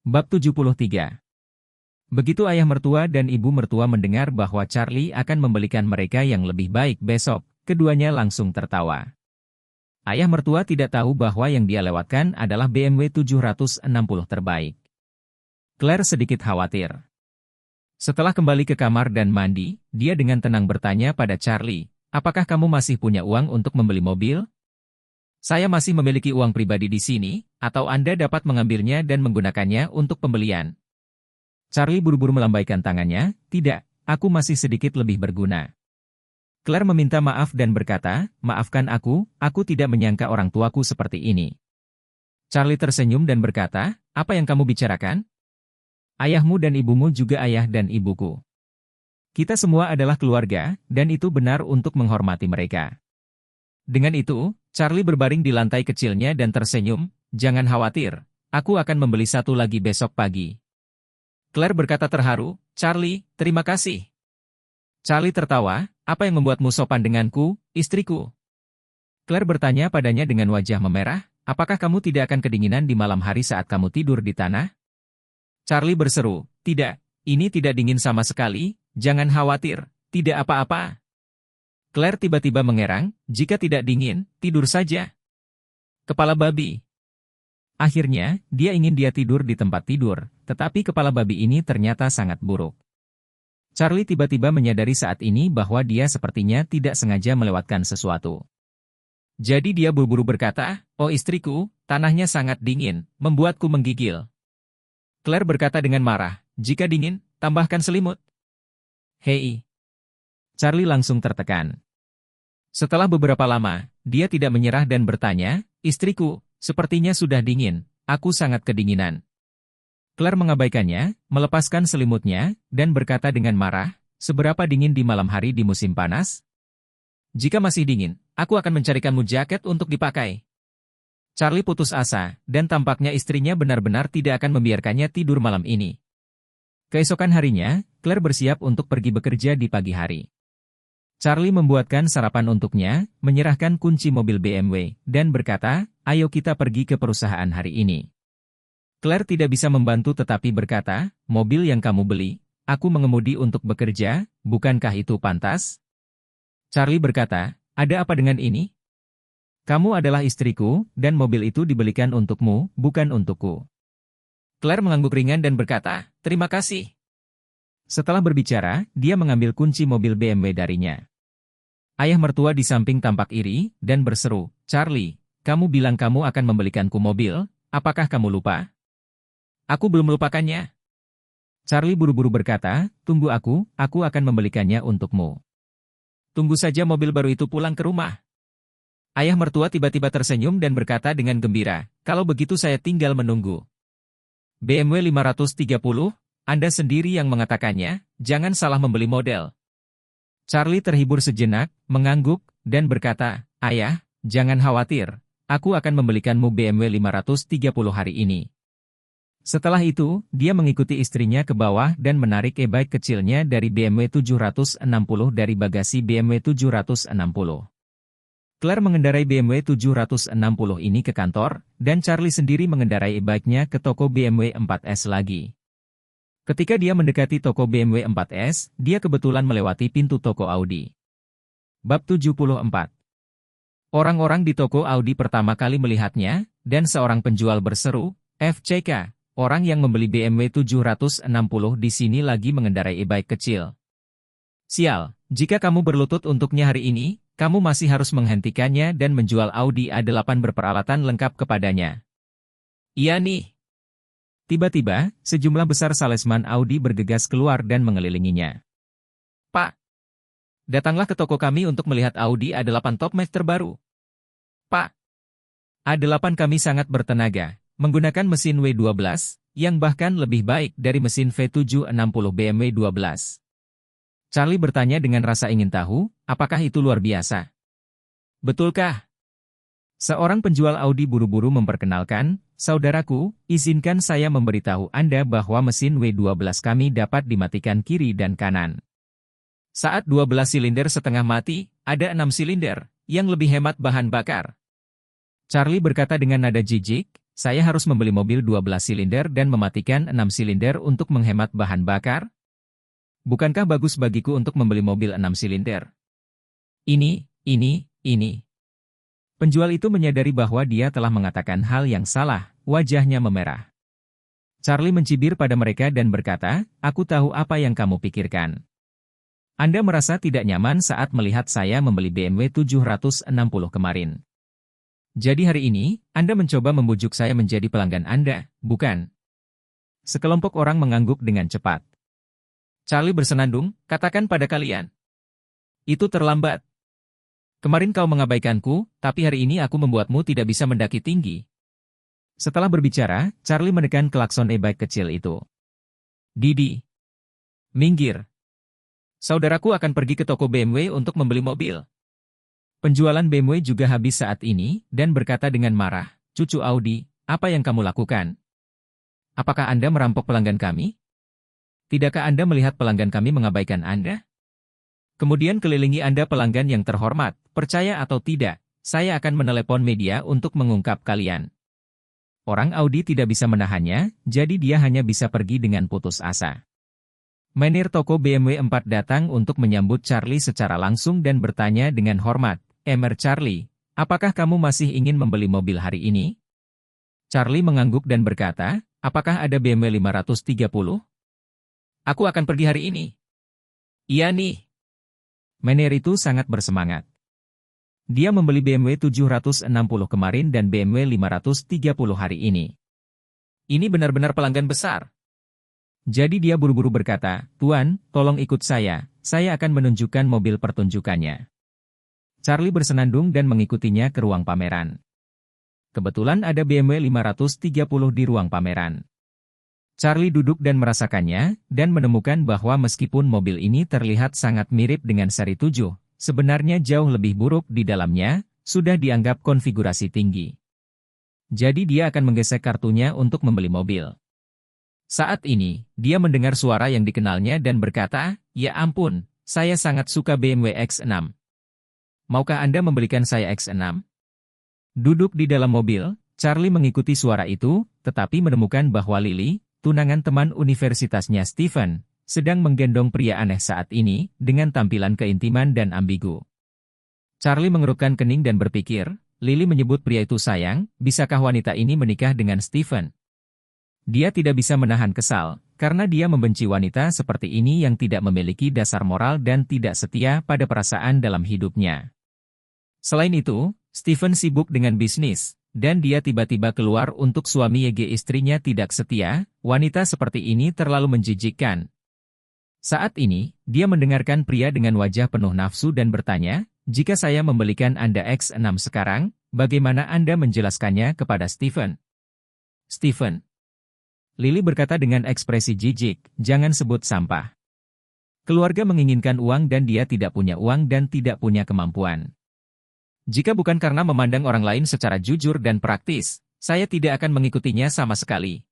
Bab 73. Begitu ayah mertua dan ibu mertua mendengar bahwa Charlie akan membelikan mereka yang lebih baik besok, keduanya langsung tertawa. Ayah mertua tidak tahu bahwa yang dia lewatkan adalah BMW 760 terbaik. Claire sedikit khawatir. Setelah kembali ke kamar dan mandi, dia dengan tenang bertanya pada Charlie, "Apakah kamu masih punya uang untuk membeli mobil? Saya masih memiliki uang pribadi di sini, atau Anda dapat mengambilnya dan menggunakannya untuk pembelian." Charlie buru-buru melambaikan tangannya, "Tidak, aku masih sedikit lebih berguna." Claire meminta maaf dan berkata, "Maafkan aku tidak menyangka orang tuaku seperti ini." Charlie tersenyum dan berkata, "Apa yang kamu bicarakan? Ayahmu dan ibumu juga ayah dan ibuku. Kita semua adalah keluarga, dan itu benar untuk menghormati mereka." Dengan itu, Charlie berbaring di lantai kecilnya dan tersenyum, "Jangan khawatir, aku akan membeli satu lagi besok pagi." Claire berkata terharu, "Charlie, terima kasih." Charlie tertawa, "Apa yang membuatmu sopan denganku, istriku?" Claire bertanya padanya dengan wajah memerah, "Apakah kamu tidak akan kedinginan di malam hari saat kamu tidur di tanah?" Charlie berseru, "Tidak, ini tidak dingin sama sekali, jangan khawatir, tidak apa-apa." Claire tiba-tiba mengerang, "Jika tidak dingin, tidur saja. Kepala babi." Akhirnya, dia ingin dia tidur di tempat tidur, tetapi kepala babi ini ternyata sangat buruk. Charlie tiba-tiba menyadari saat ini bahwa dia sepertinya tidak sengaja melewatkan sesuatu. Jadi dia buru-buru berkata, "Oh istriku, tanahnya sangat dingin, membuatku menggigil." Claire berkata dengan marah, "Jika dingin, tambahkan selimut." "Hei." Charlie langsung tertekan. Setelah beberapa lama, dia tidak menyerah dan bertanya, "Istriku, sepertinya sudah dingin, aku sangat kedinginan." Claire mengabaikannya, melepaskan selimutnya, dan berkata dengan marah, "Seberapa dingin di malam hari di musim panas? Jika masih dingin, aku akan mencarikanmu jaket untuk dipakai." Charlie putus asa, dan tampaknya istrinya benar-benar tidak akan membiarkannya tidur malam ini. Keesokan harinya, Claire bersiap untuk pergi bekerja di pagi hari. Charlie membuatkan sarapan untuknya, menyerahkan kunci mobil BMW, dan berkata, "Ayo kita pergi ke perusahaan hari ini." Claire tidak bisa membantu tetapi berkata, "Mobil yang kamu beli, aku mengemudi untuk bekerja, bukankah itu pantas?" Charlie berkata, "Ada apa dengan ini? Kamu adalah istriku, dan mobil itu dibelikan untukmu, bukan untukku." Claire mengangguk ringan dan berkata, "Terima kasih." Setelah berbicara, dia mengambil kunci mobil BMW darinya. Ayah mertua di samping tampak iri, dan berseru, "Charlie, kamu bilang kamu akan membelikanku mobil, apakah kamu lupa?" "Aku belum melupakannya." Charlie buru-buru berkata, "Tunggu aku akan membelikannya untukmu. Tunggu saja mobil baru itu pulang ke rumah." Ayah mertua tiba-tiba tersenyum dan berkata dengan gembira, "Kalau begitu saya tinggal menunggu." BMW 530, Anda sendiri yang mengatakannya, jangan salah membeli model. Charlie terhibur sejenak, mengangguk, dan berkata, "Ayah, jangan khawatir, aku akan membelikanmu BMW 530 hari ini." Setelah itu, dia mengikuti istrinya ke bawah dan menarik e-bike kecilnya dari BMW 760 dari bagasi BMW 760. Claire mengendarai BMW 760 ini ke kantor, dan Charlie sendiri mengendarai e-bike-nya ke toko BMW 4S lagi. Ketika dia mendekati toko BMW 4S, dia kebetulan melewati pintu toko Audi. Bab 74. Orang-orang di toko Audi pertama kali melihatnya, dan seorang penjual berseru, "FCK, orang yang membeli BMW 760 di sini lagi mengendarai e-bike kecil. Sial, jika kamu berlutut untuknya hari ini, kamu masih harus menghentikannya dan menjual Audi A8 berperalatan lengkap kepadanya." "Iya nih." Tiba-tiba, sejumlah besar salesman Audi bergegas keluar dan mengelilinginya. "Pak, datanglah ke toko kami untuk melihat Audi A8 top match terbaru. Pak, A8 kami sangat bertenaga, menggunakan mesin W12, yang bahkan lebih baik dari mesin V760 BMW 12. Charlie bertanya dengan rasa ingin tahu, apakah itu luar biasa? "Betulkah?" Seorang penjual Audi buru-buru memperkenalkan, "Saudaraku, izinkan saya memberitahu Anda bahwa mesin W12 kami dapat dimatikan kiri dan kanan. Saat 12 silinder setengah mati, ada 6 silinder, yang lebih hemat bahan bakar." Charlie berkata dengan nada jijik, saya harus membeli mobil 12 silinder dan mematikan 6 silinder untuk menghemat bahan bakar? Bukankah bagus bagiku untuk membeli mobil 6 silinder? Ini. Penjual itu menyadari bahwa dia telah mengatakan hal yang salah, wajahnya memerah. Charlie mencibir pada mereka dan berkata, "Aku tahu apa yang kamu pikirkan. Anda merasa tidak nyaman saat melihat saya membeli BMW 760 kemarin. Jadi hari ini, Anda mencoba membujuk saya menjadi pelanggan Anda, bukan?" Sekelompok orang mengangguk dengan cepat. Charlie bersenandung, "Katakan pada kalian. Itu terlambat. Kemarin kau mengabaikanku, tapi hari ini aku membuatmu tidak bisa mendaki tinggi." Setelah berbicara, Charlie menekan klakson e-bike kecil itu. "Didi, minggir. Saudaraku akan pergi ke toko BMW untuk membeli mobil." Penjualan BMW juga habis saat ini, dan berkata dengan marah, "Cucu Audi, apa yang kamu lakukan? Apakah Anda merampok pelanggan kami? Tidakkah Anda melihat pelanggan kami mengabaikan Anda? Kemudian kelilingi Anda pelanggan yang terhormat, percaya atau tidak, saya akan menelepon media untuk mengungkap kalian." Orang Audi tidak bisa menahannya, jadi dia hanya bisa pergi dengan putus asa. Manajer toko BMW 4 datang untuk menyambut Charlie secara langsung dan bertanya dengan hormat, Charlie, apakah kamu masih ingin membeli mobil hari ini?" Charlie mengangguk dan berkata, "Apakah ada BMW 530? Aku akan pergi hari ini." "Iya nih." Manajer itu sangat bersemangat. Dia membeli BMW 760 kemarin dan BMW 530 hari ini. Ini benar-benar pelanggan besar. Jadi dia buru-buru berkata, "Tuan, tolong ikut saya akan menunjukkan mobil pertunjukannya." Charlie bersenandung dan mengikutinya ke ruang pameran. Kebetulan ada BMW 530 di ruang pameran. Charlie duduk dan merasakannya, dan menemukan bahwa meskipun mobil ini terlihat sangat mirip dengan seri 7, sebenarnya jauh lebih buruk di dalamnya, sudah dianggap konfigurasi tinggi. Jadi dia akan menggesek kartunya untuk membeli mobil. Saat ini, dia mendengar suara yang dikenalnya dan berkata, "Ya ampun, saya sangat suka BMW X6. Maukah Anda membelikan saya X6?" Duduk di dalam mobil, Charlie mengikuti suara itu, tetapi menemukan bahwa Lily, tunangan teman universitasnya Stephen, sedang menggendong pria aneh saat ini, dengan tampilan keintiman dan ambigu. Charlie mengerutkan kening dan berpikir, Lily menyebut pria itu sayang, bisakah wanita ini menikah dengan Stephen? Dia tidak bisa menahan kesal, karena dia membenci wanita seperti ini yang tidak memiliki dasar moral dan tidak setia pada perasaan dalam hidupnya. Selain itu, Stephen sibuk dengan bisnis, dan dia tiba-tiba keluar untuk suami YG istrinya tidak setia, wanita seperti ini terlalu menjijikkan. Saat ini, dia mendengarkan pria dengan wajah penuh nafsu dan bertanya, "Jika saya membelikan Anda X6 sekarang, bagaimana Anda menjelaskannya kepada Stephen?" "Stephen," Lily berkata dengan ekspresi jijik, "jangan sebut sampah. Keluarga menginginkan uang dan dia tidak punya uang dan tidak punya kemampuan. Jika bukan karena memandang orang lain secara jujur dan praktis, saya tidak akan mengikutinya sama sekali."